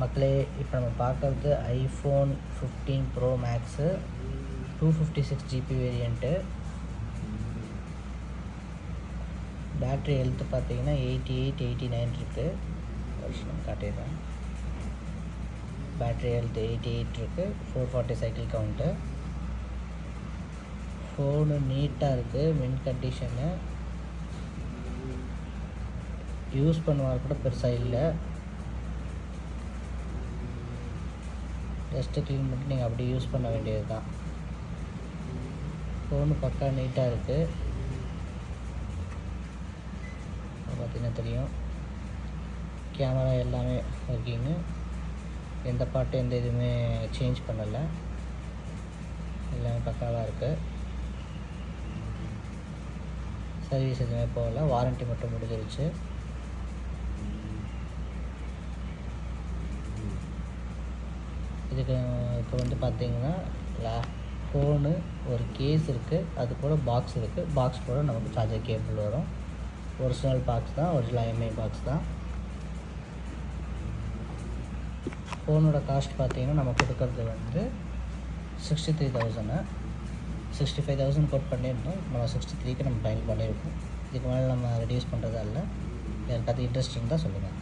மக்களே, இப்போ நம்ம பார்க்குறது iPhone 15 pro max 256 GB variant. Battery health பார்த்தீங்கன்னா 88 89 இருக்குது. வருஷம் காட்டிடுறேன். பேட்ரி ஹெல்த் 88 இருக்குது. 440 சைக்கிள் கவுண்ட்டு. ஃபோனு நீட்டாக இருக்குது. மின் கண்டிஷனு யூஸ் பண்ணுவார் கூட பெருசாக இல்லை. ஜஸ்ட்டு க்ளீன் பண்ணிட்டு நீங்கள் அப்படியே யூஸ் பண்ண வேண்டியது தான். ஃபோனு பக்கா நீட்டாக இருக்குது. பார்த்தீங்கன்னா தெரியும். கேமரா எல்லாமே ஒர்க்கிங்கு. எந்த பாட்டு எந்த இதுவுமே சேஞ்ச் பண்ணலை. எல்லாமே பக்காவாக இருக்குது. சர்வீஸ் எதுவுமே போகல. வாரண்ட்டி மட்டும் முடிஞ்சிருச்சு. இதுக்கு இப்போ வந்து பார்த்திங்கன்னா ஃபோனு ஒரு கேஸ் இருக்குது. அது கூட பாக்ஸ் இருக்குது. பாக்ஸ் கூட நமக்கு சார்ஜர் கேபிள் வரும். ஒரிஜினல் பாக்ஸ் தான். ஒரிஜினல் IMEI பாக்ஸ் தான். ஃபோனோட காஸ்ட் பார்த்திங்கன்னா நம்ம கொடுக்கறது வந்து 63,000. 65,000 கோட் பண்ணியிருந்தோம். நம்ம 63க்கு நம்ம ஃபைனல் பண்ணியிருக்கோம். இதுக்கு மேலே நம்ம ரெடியூஸ் பண்ணுறதா இல்லை. யாருக்காவது இன்ட்ரெஸ்ட் இருந்தால் சொல்லுங்கள்.